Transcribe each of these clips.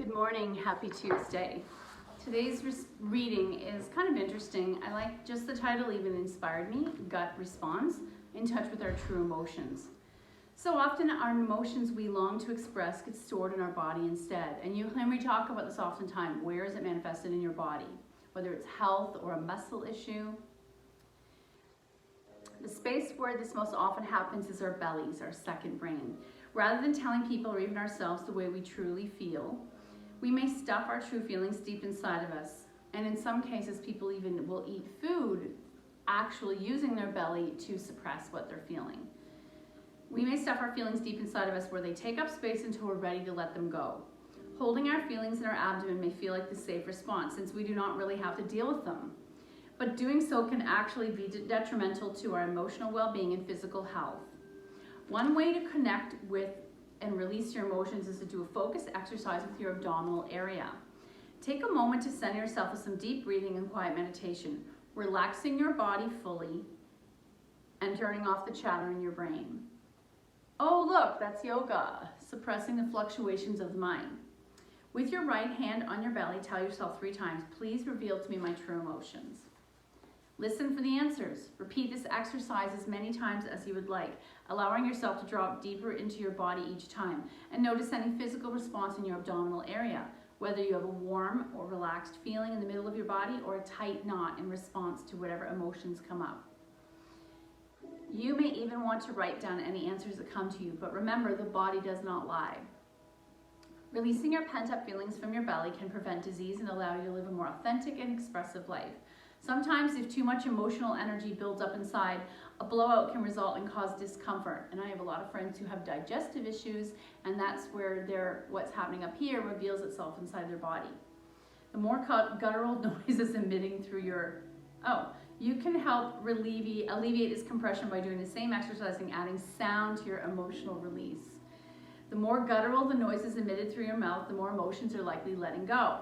Good morning, happy Tuesday. Today's reading is kind of interesting. I like just the title, even inspired me, Gut Response, in touch with our true emotions. So often our emotions we long to express get stored in our body instead. And you hear me talk about this oftentimes. Where is it manifested in your body? Whether it's health or a muscle issue. The space where this most often happens is our bellies, our second brain. Rather than telling people or even ourselves the way we truly feel, we may stuff our true feelings deep inside of us. And in some cases, people even will eat food actually using their belly to suppress what they're feeling. We may stuff our feelings deep inside of us where they take up space until we're ready to let them go. Holding our feelings in our abdomen may feel like the safe response since we do not really have to deal with them. But doing so can actually be detrimental to our emotional well-being and physical health. One way to connect with and release your emotions is to do a focused exercise with your abdominal area. Take a moment to center yourself with some deep breathing and quiet meditation, relaxing your body fully and turning off the chatter in your brain. Oh, look, that's yoga, suppressing the fluctuations of the mind. With your right hand on your belly, tell yourself 3 times, please reveal to me my true emotions. Listen for the answers. Repeat this exercise as many times as you would like, allowing yourself to drop deeper into your body each time. And notice any physical response in your abdominal area, whether you have a warm or relaxed feeling in the middle of your body or a tight knot in response to whatever emotions come up. You may even want to write down any answers that come to you, but remember, the body does not lie. Releasing your pent-up feelings from your belly can prevent disease and allow you to live a more authentic and expressive life. Sometimes if too much emotional energy builds up inside, a blowout can result and cause discomfort. And I have a lot of friends who have digestive issues, and that's where what's happening up here reveals itself inside their body. The more guttural noises emitting through you can help alleviate this compression by doing the same exercising, adding sound to your emotional release. The more guttural the noises emitted through your mouth, the more emotions are likely letting go.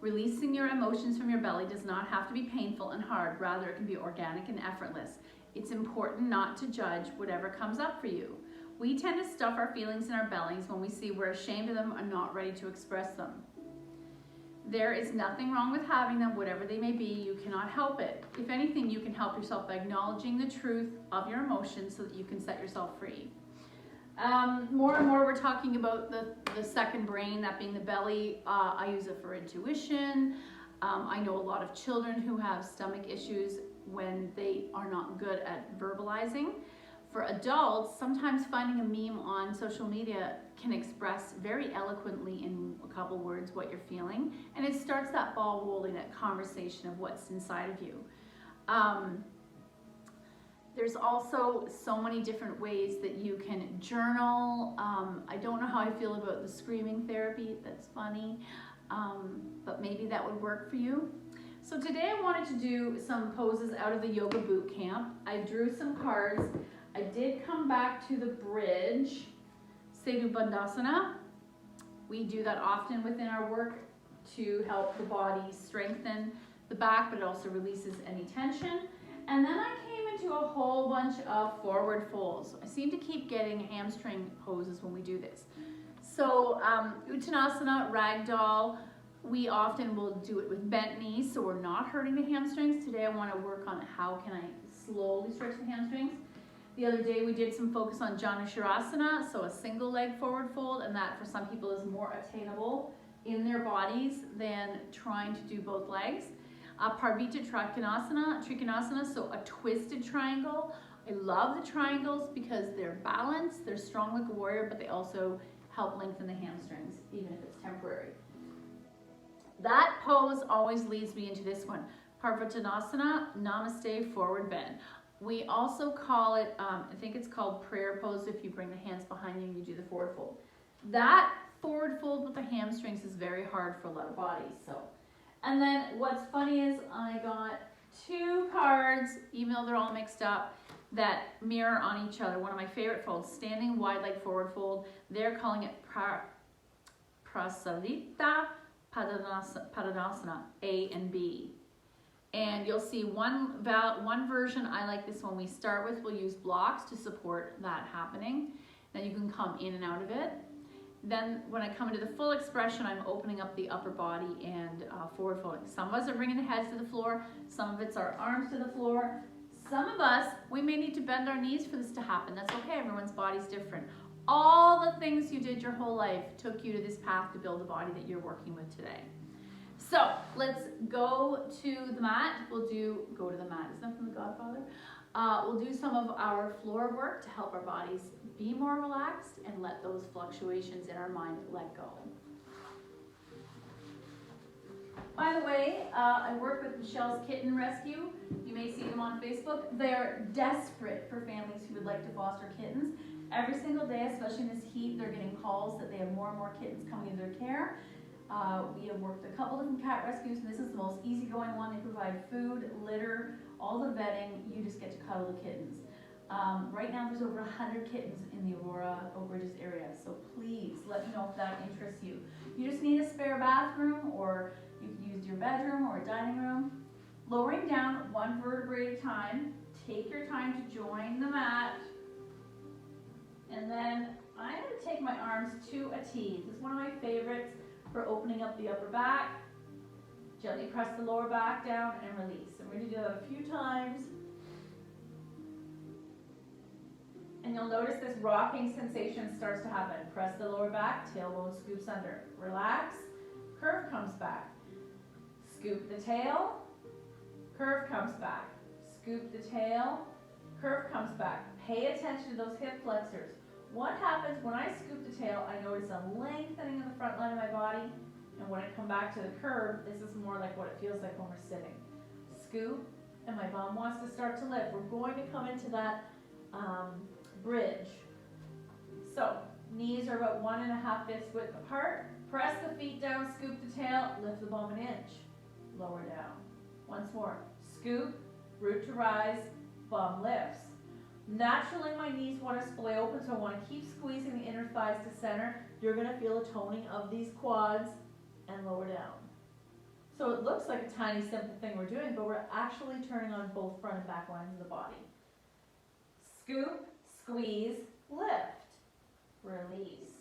Releasing your emotions from your belly does not have to be painful and hard. Rather, it can be organic and effortless. It's important not to judge whatever comes up for you. We tend to stuff our feelings in our bellies when we see we're ashamed of them and not ready to express them. There is nothing wrong with having them, whatever they may be. You cannot help it. If anything, you can help yourself by acknowledging the truth of your emotions so that you can set yourself free. More and more we're talking about the second brain, that being the belly. I use it for intuition. I know a lot of children who have stomach issues when they are not good at verbalizing. For adults, sometimes finding a meme on social media can express very eloquently in a couple words what you're feeling, and it starts that ball rolling, that conversation of what's inside of you. There's also so many different ways that you can journal. I don't know how I feel about the screaming therapy. That's funny, but maybe that would work for you. So today I wanted to do some poses out of the yoga boot camp. I drew some cards. I did come back to the bridge, Setu Bandhasana. We do that often within our work to help the body strengthen the back, but it also releases any tension. And then I came into a whole bunch of forward folds. I seem to keep getting hamstring poses when we do this. So Uttanasana, Ragdoll, we often will do it with bent knees so we're not hurting the hamstrings. Today I want to work on how can I slowly stretch the hamstrings. The other day we did some focus on Janushirasana, so a single leg forward fold, and that for some people is more attainable in their bodies than trying to do both legs. Parvita Trikonasana, so a twisted triangle. I love the triangles because they're balanced, they're strong like a warrior, but they also help lengthen the hamstrings, even if it's temporary. That pose always leads me into this one. Parvattanasana, Namaste, forward bend. We also call it, I think it's called prayer pose if you bring the hands behind you and you do the forward fold. That forward fold with the hamstrings is very hard for a lot of bodies, so. And then what's funny is I got 2 cards, even though they're all mixed up, that mirror on each other. One of my favorite folds, standing wide leg forward fold. They're calling it Prasalita Padadasana, A and B. And you'll see one version, I like this one we start with. We'll use blocks to support that happening. Then you can come in and out of it. Then when I come into the full expression, I'm opening up the upper body and forward folding. Some of us are bringing the heads to the floor. Some of it's our arms to the floor. Some of us, we may need to bend our knees for this to happen. That's okay, everyone's body's different. All the things you did your whole life took you to this path to build the body that you're working with today. So let's go to the mat. Go to the mat. Isn't that from The Godfather? We'll do some of our floor work to help our bodies be more relaxed and let those fluctuations in our mind let go. By the way, I work with Michelle's Kitten Rescue. You may see them on Facebook. They're desperate for families who would like to foster kittens. Every single day, especially in this heat, they're getting calls that they have more and more kittens coming into their care. We have worked a couple different cat rescues, and this is the most easygoing one. They provide food, litter, all the vetting. You just get to cuddle the kittens. Right now, there's over 100 kittens in the Aurora, Oak Ridges area, so please let me know if that interests you. You just need a spare bathroom, or you can use your bedroom or a dining room. Lowering down one vertebrae at a time. Take your time to join the mat. And then I'm going to take my arms to a T. This is one of my favorites for opening up the upper back. Gently press the lower back down and release. And we're going to do that a few times. And you'll notice this rocking sensation starts to happen. Press the lower back, tailbone scoops under. Relax, curve comes back. Scoop the tail, curve comes back. Scoop the tail, curve comes back. Pay attention to those hip flexors. What happens when I scoop the tail? I notice a lengthening in the front line of my body. And when I come back to the curve, this is more like what it feels like when we're sitting. Scoop, and my bum wants to start to lift. We're going to come into that bridge. So, knees are about 1.5 fists width apart. Press the feet down, scoop the tail, lift the bum an inch. Lower down. Once more. Scoop, root to rise, bum lifts. Naturally, my knees want to splay open, so I want to keep squeezing the inner thighs to center. You're going to feel a toning of these quads and lower down. So it looks like a tiny, simple thing we're doing, but we're actually turning on both front and back lines of the body. Scoop, squeeze, lift, release.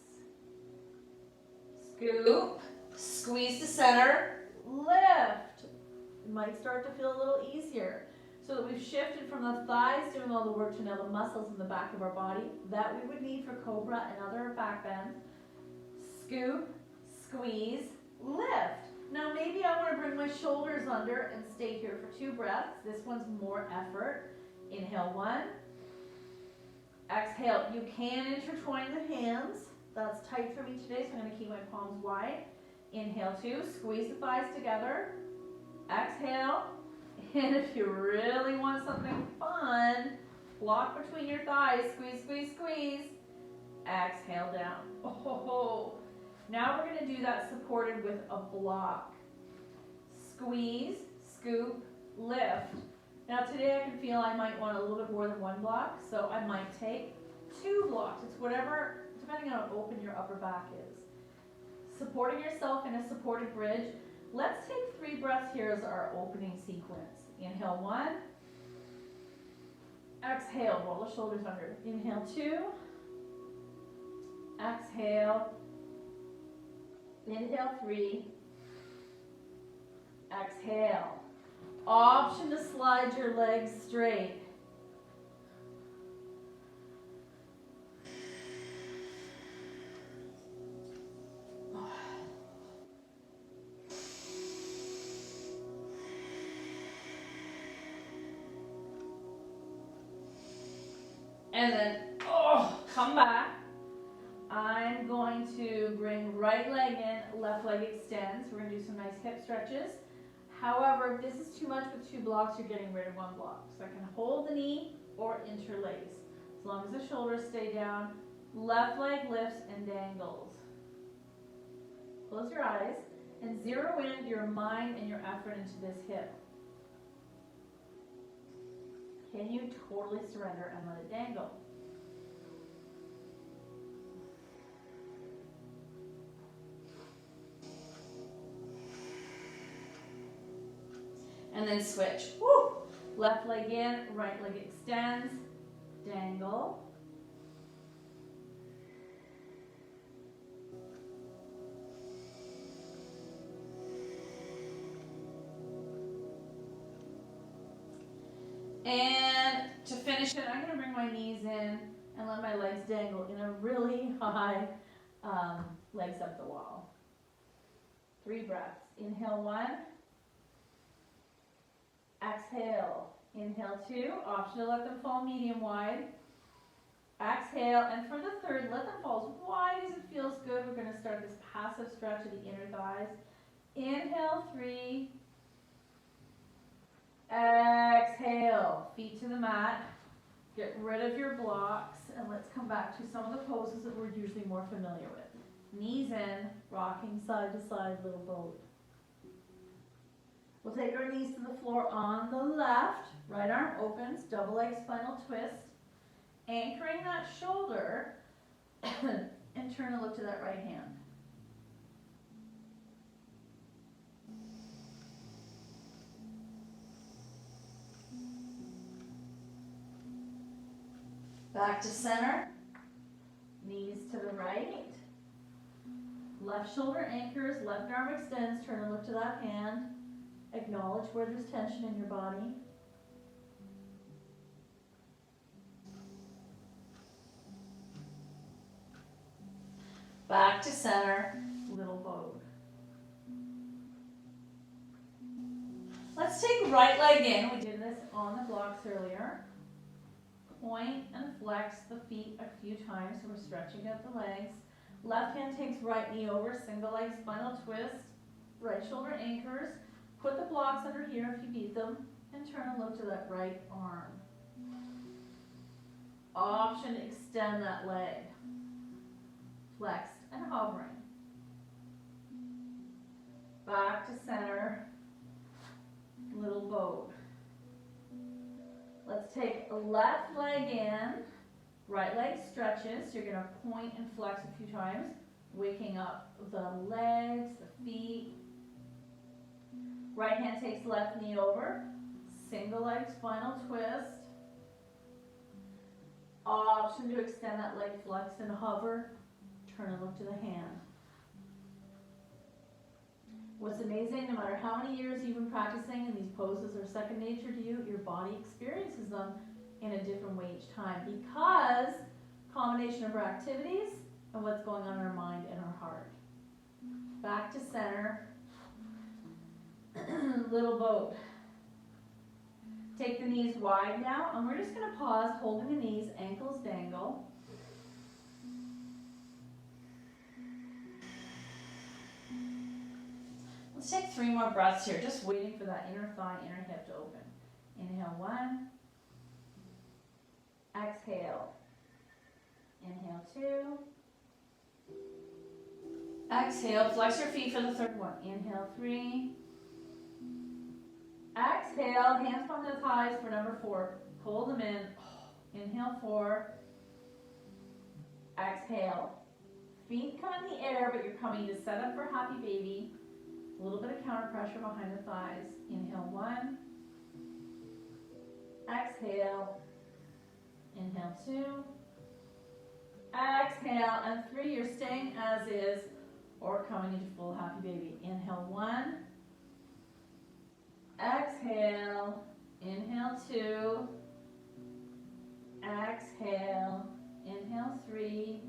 Scoop, squeeze to center, lift. It might start to feel a little easier. So that we've shifted from the thighs doing all the work to now the muscles in the back of our body that we would need for cobra and other back bends. Scoop, squeeze, lift. Now maybe I want to bring my shoulders under and stay here for 2 breaths. This one's more effort. Inhale 1. Exhale. You can intertwine the hands. That's tight for me today, so I'm going to keep my palms wide. Inhale 2. Squeeze the thighs together. Exhale. And if you really want something fun, block between your thighs. Squeeze, squeeze, squeeze. Exhale down. Oh. Now we're going to do that supported with a block. Squeeze, scoop, lift. Now today I can feel I might want a little bit more than 1 block, so I might take 2 blocks. It's whatever, depending on how open your upper back is. Supporting yourself in a supported bridge. Let's take 3 breaths here as our opening sequence. Inhale 1. Exhale, roll the shoulders under. Inhale 2. Exhale. Inhale 3. Exhale. Option to slide your legs straight. And then, come back. I'm going to bring right leg in, left leg extends. We're going to do some nice hip stretches. However, if this is too much with 2 blocks, you're getting rid of 1 block. So I can hold the knee or interlace. As long as the shoulders stay down, left leg lifts and dangles. Close your eyes and zero in your mind and your effort into this hip. Can you totally surrender and let it dangle? And then switch. Woo! Left leg in, right leg extends, dangle. And to finish it, I'm gonna bring my knees in and let my legs dangle in a really high legs up the wall. 3 breaths. Inhale 1. Exhale. Inhale 2. Option to let them fall medium wide. Exhale, and for the third, let them fall as wide as it feels good. We're going to start this passive stretch of the inner thighs. Inhale 3. Exhale. Feet to the mat. Get rid of your blocks, and let's come back to some of the poses that we're usually more familiar with. Knees in, rocking side to side, little boat. We'll take our knees to the floor on the left. Right arm opens, double leg spinal twist. Anchoring that shoulder and turn and look to that right hand. Back to center. Knees to the right. Left shoulder anchors, left arm extends, turn and look to that hand. Acknowledge where there's tension in your body. Back to center, little boat. Let's take right leg in. We did this on the blocks earlier. Point and flex the feet a few times, so we're stretching out the legs. Left hand takes right knee over, single leg spinal twist. Right shoulder anchors. Put the blocks under here if you need them, and turn and look to that right arm. Option to extend that leg. Flexed and hovering. Back to center, little boat. Let's take left leg in, right leg stretches. You're going to point and flex a few times, waking up the legs, the feet. Right hand takes left knee over, single leg spinal twist. Option to extend that leg, flex and hover. Turn and look to the hand. What's amazing, no matter how many years you've been practicing and these poses are second nature to you, your body experiences them in a different way each time, because combination of our activities and what's going on in our mind and our heart. Back to center. Little boat. Take the knees wide now, and we're just going to pause, holding the knees, ankles dangle. Let's take 3 more breaths here, just waiting for that inner thigh, inner hip to open. Inhale 1. Exhale. Inhale 2. Exhale, flex your feet for the third one. Inhale 3. Exhale, hands come to the thighs for number 4. Pull them in. Inhale 4. Exhale. Feet come in the air, but you're coming to set up for happy baby. A little bit of counter pressure behind the thighs. Inhale 1. Exhale. Inhale 2. Exhale, and 3. You're staying as is or coming into full happy baby. Inhale 1. Exhale. Inhale 2. Exhale. Inhale 3.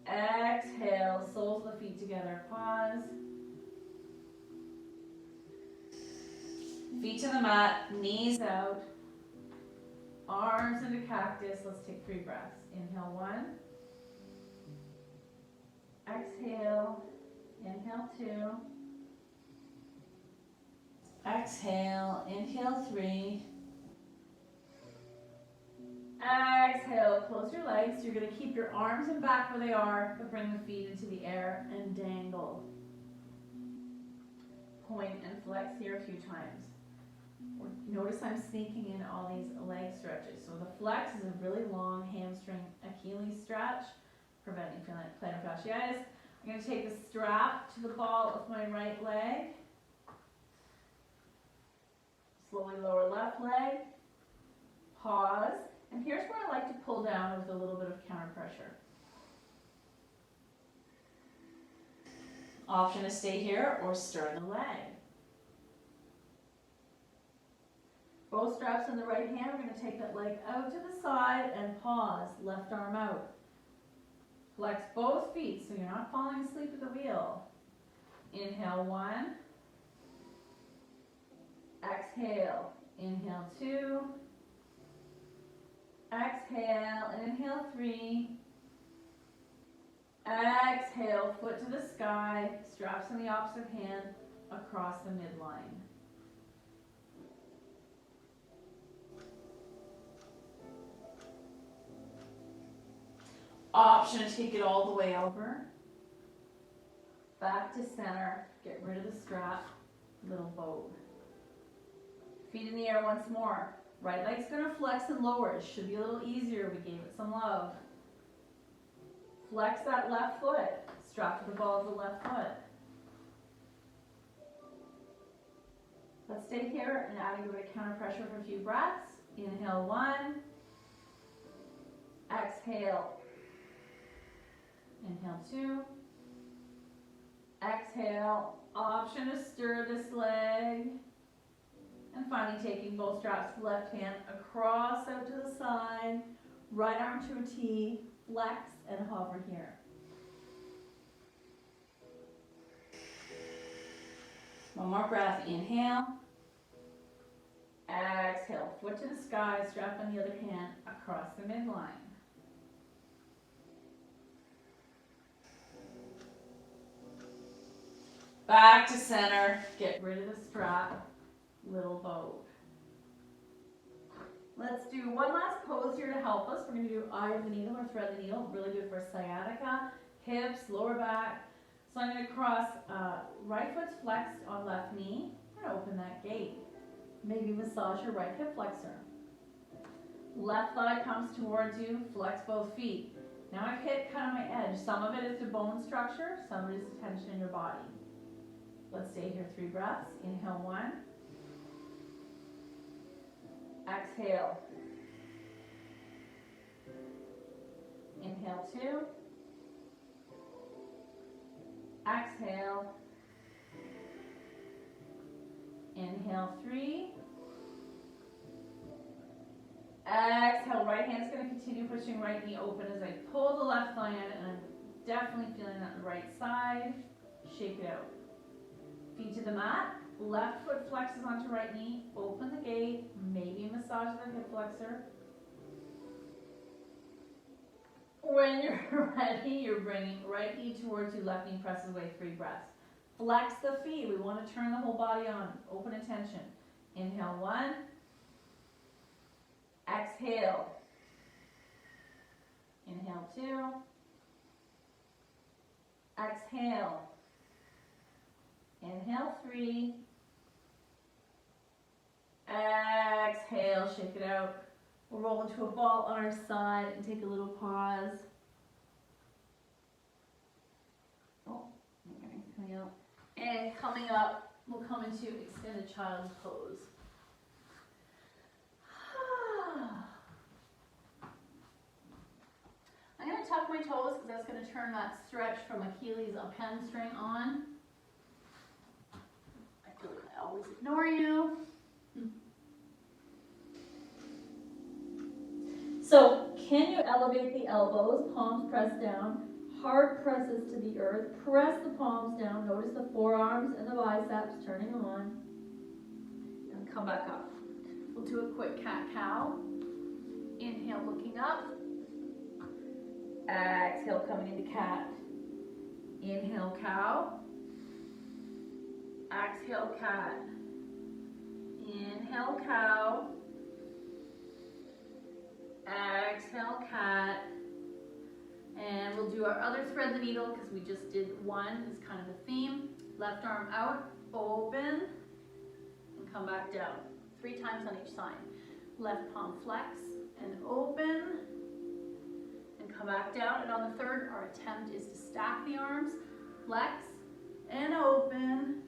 Exhale. Soles of the feet together. Pause. Feet to the mat, knees out, arms into cactus. Let's take 3 breaths. Inhale 1. Exhale. Inhale 2. Exhale. Inhale 3. Exhale. Close your legs. You're going to keep your arms and back where they are, but bring the feet into the air and dangle. Point and flex here a few times. Notice I'm sneaking in all these leg stretches. So the flex is a really long hamstring Achilles stretch, preventing plantar fasciitis. I'm going to take the strap to the ball of my right leg. Slowly lower left leg. Pause. And here's where I like to pull down with a little bit of counter pressure. Option to stay here or stir the leg. Both straps in the right hand, we're gonna take that leg out to the side and pause, left arm out. Flex both feet so you're not falling asleep at the wheel. Inhale 1. Exhale. Inhale 2. Exhale and inhale 3. Exhale, foot to the sky, straps in the opposite hand across the midline. Option to take it all the way over. Back to center, get rid of the strap, little boat. Feet in the air once more. Right leg's gonna flex and lower. It should be a little easier. We gave it some love. Flex that left foot. Strap to the ball of the left foot. Let's stay here and add a bit of counter pressure for a few breaths. Inhale 1. Exhale. Inhale 2. Exhale. Option to stir this leg. And finally taking both straps to the left hand across out to the side. Right arm to a T. Flex and hover here. One more breath. Inhale. Exhale. Foot to the sky. Strap on the other hand across the midline. Back to center. Get rid of the strap. Little boat. Let's do one last pose here to help us. We're going to do eye of the needle or thread the needle. Really good for sciatica, hips, lower back. So I'm going to cross right foot's flexed on left knee and open that gate. Maybe massage your right hip flexor. Left thigh comes towards you, flex both feet. Now I've hit kind of my edge. Some of it is the bone structure, some of it is the tension in your body. Let's stay here 3 breaths. Inhale 1. Exhale. Inhale 2. Exhale. Inhale 3. Exhale. Right hand's going to continue pushing right knee open as I pull the left thigh in, and I'm definitely feeling that on the right side. Shake it out. Feet to the mat. Left foot flexes onto right knee. Open the gate. Maybe massage the hip flexor. When you're ready, you're bringing right knee towards you. Left knee presses away. 3 breaths. Flex the feet. We want to turn the whole body on. Open attention. Inhale 1. Exhale. Inhale 2. Exhale. Inhale 3. Exhale, shake it out. We'll roll into a ball on our side and take a little pause. Oh, okay, coming out. And coming up, we'll come into extended child's pose. I'm going to tuck my toes because that's going to turn that stretch from Achilles up hamstring on. I feel like I always ignore you. So, can you elevate the elbows, palms pressed down, hard presses to the earth, press the palms down, notice the forearms and the biceps turning on, and come back up. We'll do a quick cat-cow. Inhale, looking up. Exhale, coming into cat. Inhale, cow. Exhale, cat. Inhale, cow. Exhale, cat. And we'll do our other thread the needle because we just did one. It's kind of a theme. Left arm out, open, and come back down. 3 times on each side. Left palm flex and open, and come back down. And on the third, our attempt is to stack the arms, flex and open,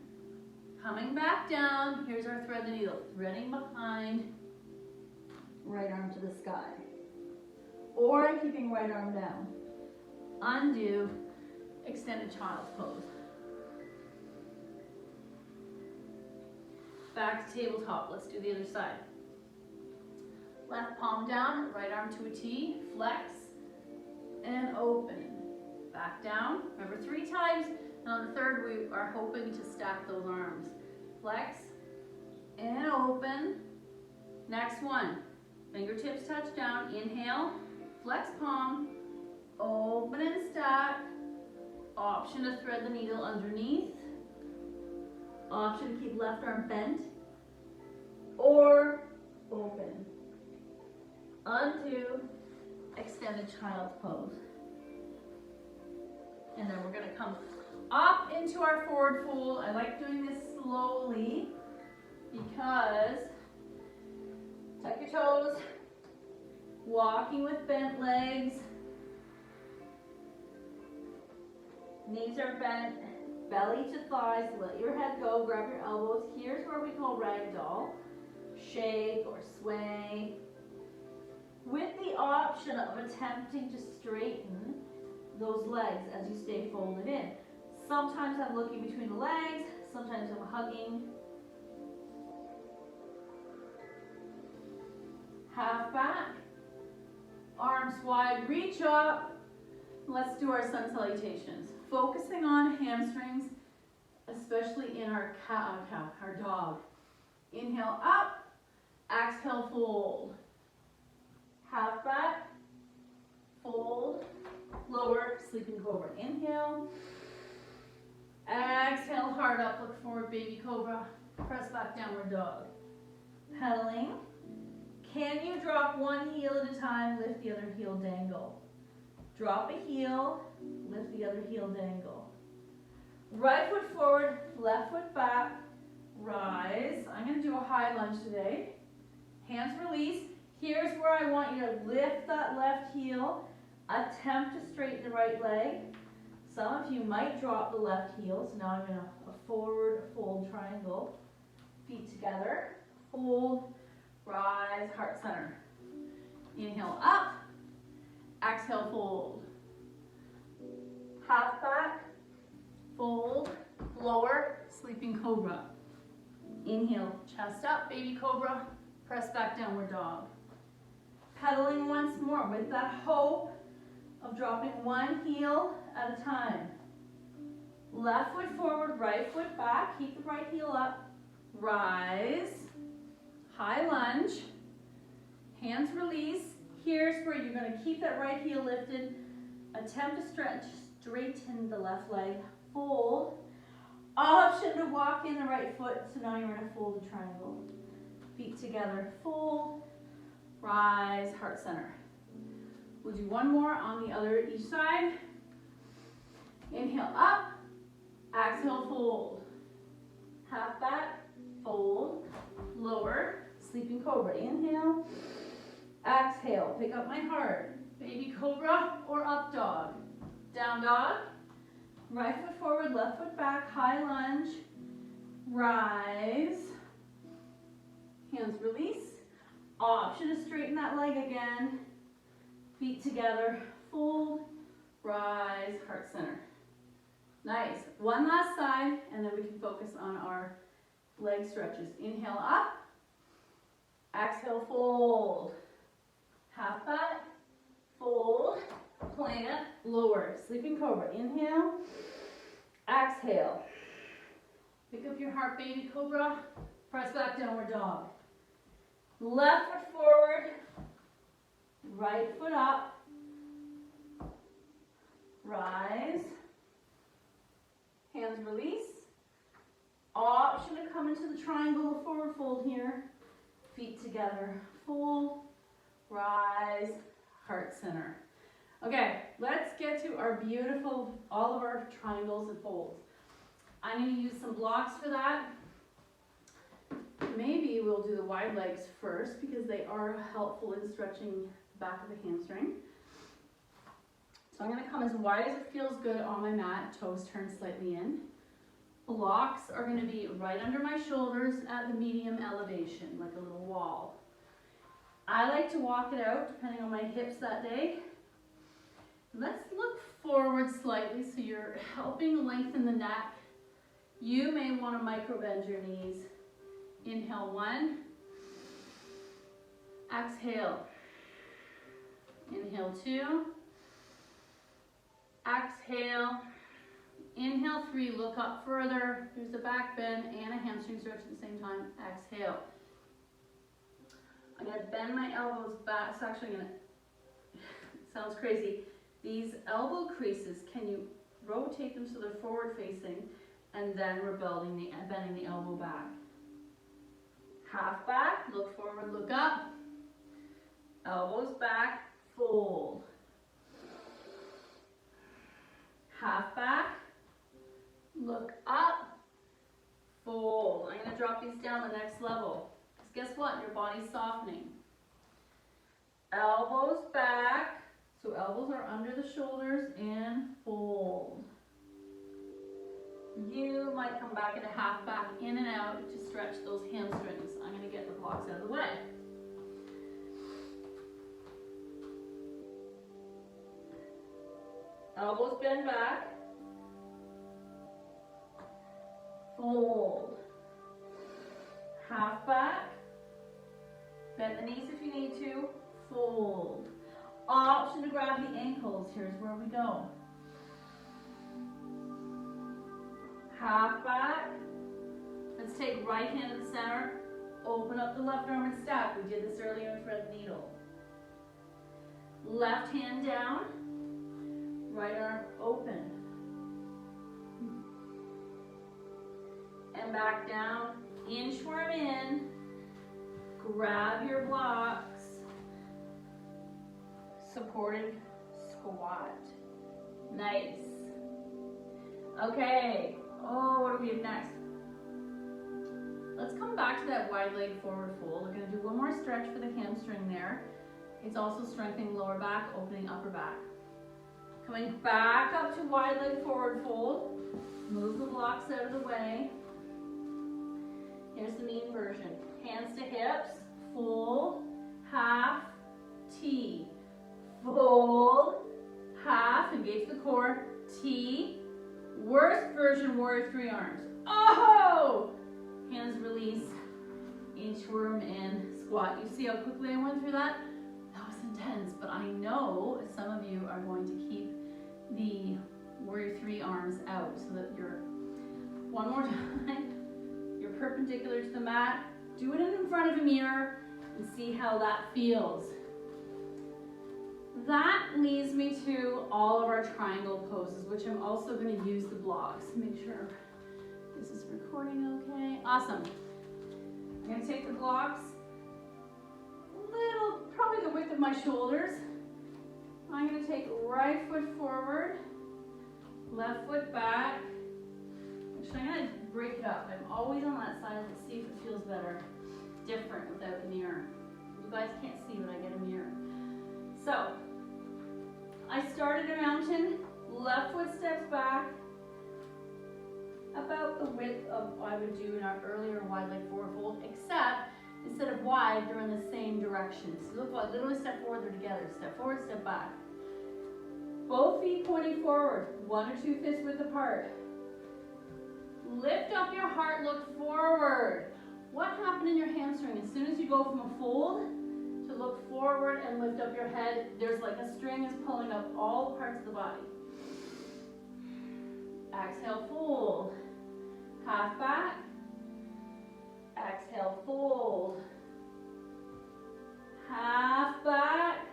coming back down. Here's our thread the needle, threading behind, right arm to the sky. Or keeping right arm down. Undo, extended child's pose. Back to tabletop. Let's do the other side. Left palm down, right arm to a T, flex, and open. Back down, remember 3 times, and on the third we are hoping to stack those arms. Flex, and open. Next one, fingertips touch down, inhale, flex palm, open and stack. Option to thread the needle underneath. Option to keep left arm bent, or open. Onto extended child's pose. And then we're going to come up into our forward fold. I like doing this slowly because tuck your toes, walking with bent legs, knees are bent, belly to thighs, let your head go, grab your elbows. Here's where we call ragdoll, shake or sway, with the option of attempting to straighten those legs as you stay folded in. Sometimes I'm looking between the legs, sometimes I'm hugging. Half back, arms wide, reach up. Let's do our sun salutations. Focusing on hamstrings, especially in our our dog. Inhale up, exhale fold. Half back, fold, lower, sleeping cobra. Inhale, exhale, hard up, look forward, baby cobra. Press back, downward dog. Pedaling. Can you drop one heel at a time, lift the other heel, dangle. Drop a heel, lift the other heel, dangle. Right foot forward, left foot back, rise. I'm going to do a high lunge today. Hands release. Here's where I want you to lift that left heel, attempt to straighten the right leg. Some of you might drop the left heel, so now I'm in a forward fold triangle. Feet together, hold, rise, heart center. Inhale up, exhale fold. Half back, fold, lower, sleeping cobra. Inhale, chest up, baby cobra, press back, downward dog. Pedaling once more with that hope of dropping one heel at a time. Left foot forward, right foot back, keep the right heel up, rise, high lunge, hands release. Here's where you're going to keep that right heel lifted, attempt to straighten the left leg, fold, option to walk in the right foot, so now you're in a folded triangle. Feet together, fold, rise, heart center. We'll do one more on the other each side. Inhale up, exhale fold. Half back, fold, lower, sleeping cobra. Inhale, exhale, pick up my heart. Baby cobra or up dog. Down dog, right foot forward, left foot back, high lunge, rise, hands release. Option to straighten that leg again. Feet together, fold, rise, heart center. Nice. One last side, and then we can focus on our leg stretches. Inhale up, exhale fold. Half back, fold, plant, lower, sleeping cobra. Inhale, exhale. Pick up your heart, baby cobra. Press back, downward dog. Left foot forward, right foot up, rise, hands release. Option to come into the triangle, forward fold here, feet together, fold, rise, heart center. Okay, let's get to our beautiful, all of our triangles and folds. I'm going to use some blocks for that. Maybe we'll do the wide legs first because they are helpful in stretching the back of the hamstring. So I'm going to come as wide as it feels good on my mat, toes turned slightly in. Blocks are going to be right under my shoulders at the medium elevation, like a little wall. I like to walk it out depending on my hips that day. Let's look forward slightly so you're helping lengthen the neck. You may want to micro bend your knees. Inhale 1, Exhale. Inhale 2. Exhale. Inhale 3. Look up further. Here's a back bend and a hamstring stretch at the same time. Exhale. I'm going to bend my elbows back. It's actually going to, sounds crazy. These elbow creases, can you rotate them so they're forward facing, and then we're bending the elbow back. Half back, look forward, look up. Elbows back, fold. Half back, look up, fold. I'm going to drop these down the next level. Because guess what? Your body's softening. Elbows back, so elbows are under the shoulders, and fold. You might come back in a half back, in and out to stretch those hamstrings. I'm going to get the blocks out of the way. Elbows bend back. Fold. Half back. Bend the knees if you need to. Fold. Option to grab the ankles. Here's where we go. Half back. Let's take right hand to the center. Open up the left arm and step. We did this earlier in thread needle. Left hand down. Right arm open. And back down. Inchworm in. Grab your blocks. Supported squat. Nice. Okay. Oh, what do we have next? Let's come back to that wide leg forward fold. We're going to do one more stretch for the hamstring there. It's also strengthening lower back, opening upper back. Coming back up to wide leg forward fold. Move the blocks out of the way. Here's the mean version. Hands to hips. Fold. Half. T. Fold. Half. Engage the core. T. Worst version, warrior 3 arms. Oh! Hands release. Inchworm in. Squat. You see how quickly I went through that? That was intense, but I know some of you are going to keep the warrior 3 arms out so that you're, one more time, you're perpendicular to the mat. Do it in front of a mirror and see how that feels. That leads me to all of our triangle poses, which I'm also going to use the blocks. Make sure this is recording okay. Awesome. I'm going to take the blocks, probably the width of my shoulders. I'm going to take right foot forward, left foot back. Actually, I'm going to break it up. I'm always on that side. Let's see if it feels better, different without the mirror. You guys can't see when I get a mirror. So, I started a mountain, left foot steps back, about the width of what I would do in our earlier wide leg forward fold, except instead of wide, they're in the same direction. So look, like literally step forward, they're together. Step forward, step back. Both feet pointing forward, 1 or 2 fists width apart. Lift up your heart, look forward. What happened in your hamstring? As soon as you go from a fold to look forward and lift up your head, there's like a string is pulling up all parts of the body. Exhale, fold. Half back. Exhale, fold. Half back.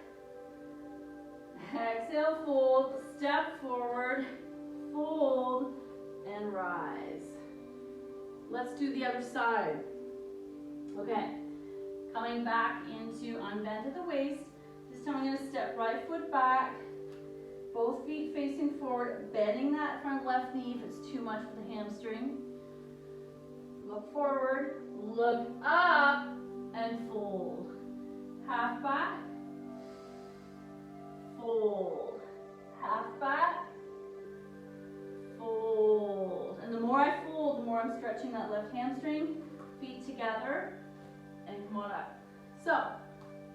Exhale, fold. Step forward. Fold and rise. Let's do the other side. Okay. Coming back into unbend at the waist. This time I'm going to step right foot back. Both feet facing forward, bending that front left knee if it's too much for the hamstring. Look forward, look up, and fold. Half back, fold. Half back, fold. And the more I fold, the more I'm stretching that left hamstring. Feet together, and come on up. So,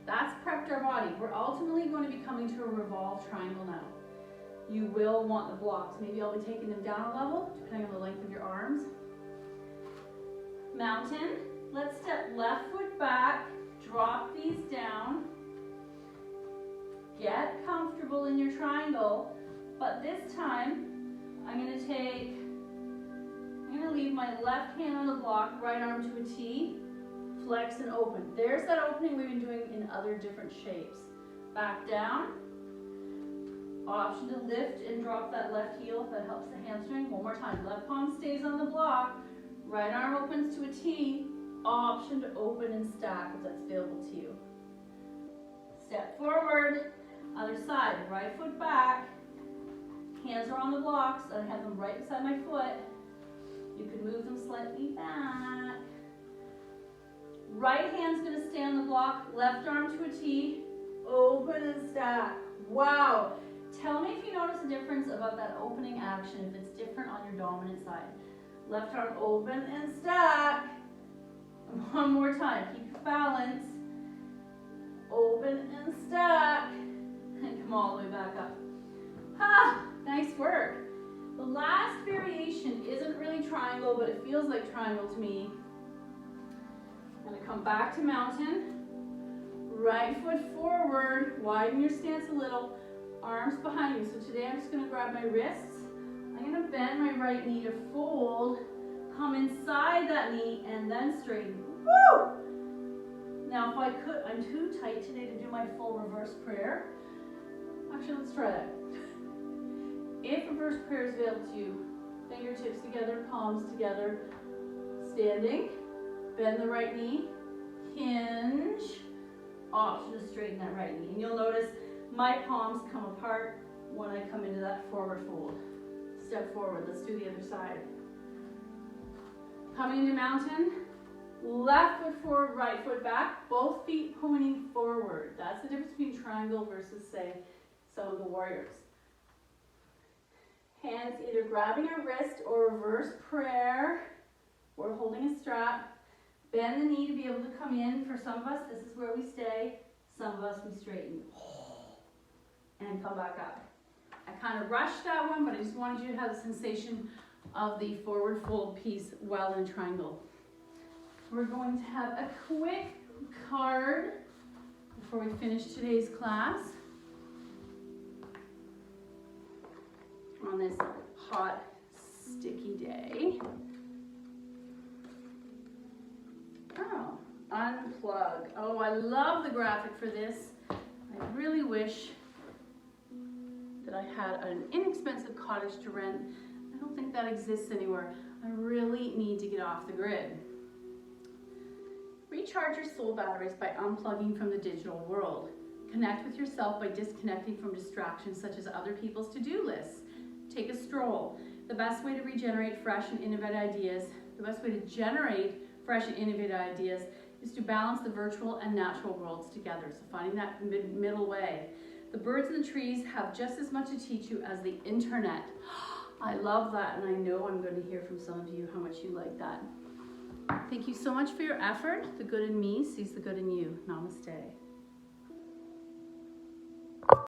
that's prepped our body. We're ultimately going to be coming to a revolved triangle now. You will want the blocks. Maybe I'll be taking them down a level, depending on the length of your arms. Mountain. Let's step left foot back, drop these down. Get comfortable in your triangle, but this time I'm going to leave my left hand on the block, right arm to a T, flex and open. There's that opening we've been doing in other different shapes. Back down. Option to lift and drop that left heel if that helps the hamstring. One more time. Left palm stays on the block. Right arm opens to a T. Option to open and stack if that's available to you. Step forward. Other side. Right foot back. Hands are on the blocks. I have them right beside my foot. You can move them slightly back. Right hand's going to stay on the block. Left arm to a T. Open and stack. Wow. Tell me if you notice a difference about that opening action, if it's different on your dominant side. Left arm open and stack. One more time. Keep your balance. Open and stack. And come all the way back up. Ha! Nice work. The last variation isn't really triangle, but it feels like triangle to me. I'm going to come back to mountain. Right foot forward. Widen your stance a little. Arms behind you. So today I'm just going to grab my wrists. I'm going to bend my right knee to fold. Come inside that knee and then straighten. Woo! Now if I could, I'm too tight today to do my full reverse prayer. Actually, let's try that. If reverse prayer is available to you, fingertips together, palms together, standing, bend the right knee, hinge, option to straighten that right knee. And you'll notice my palms come apart when I come into that forward fold. Step forward, let's do the other side. Coming into mountain, left foot forward, right foot back, both feet pointing forward. That's the difference between triangle versus, say, some of the warriors. Hands either grabbing a wrist or reverse prayer. We're holding a strap. Bend the knee to be able to come in. For some of us, this is where we stay. Some of us, we straighten. And come back up. I kind of rushed that one, but I just wanted you to have the sensation of the forward fold piece while in triangle. We're going to have a quick card before we finish today's class. On this hot, sticky day. Oh, unplug. Oh, I love the graphic for this. I really wish that I had an inexpensive cottage to rent. I don't think that exists anywhere. I really need to get off the grid. Recharge your soul batteries by unplugging from the digital world. Connect with yourself by disconnecting from distractions such as other people's to-do lists. Take a stroll. The best way to regenerate fresh and innovative ideas, is to balance the virtual and natural worlds together. So finding that middle way. The birds and the trees have just as much to teach you as the internet. I love that, and I know I'm going to hear from some of you how much you like that. Thank you so much for your effort. The good in me sees the good in you. Namaste.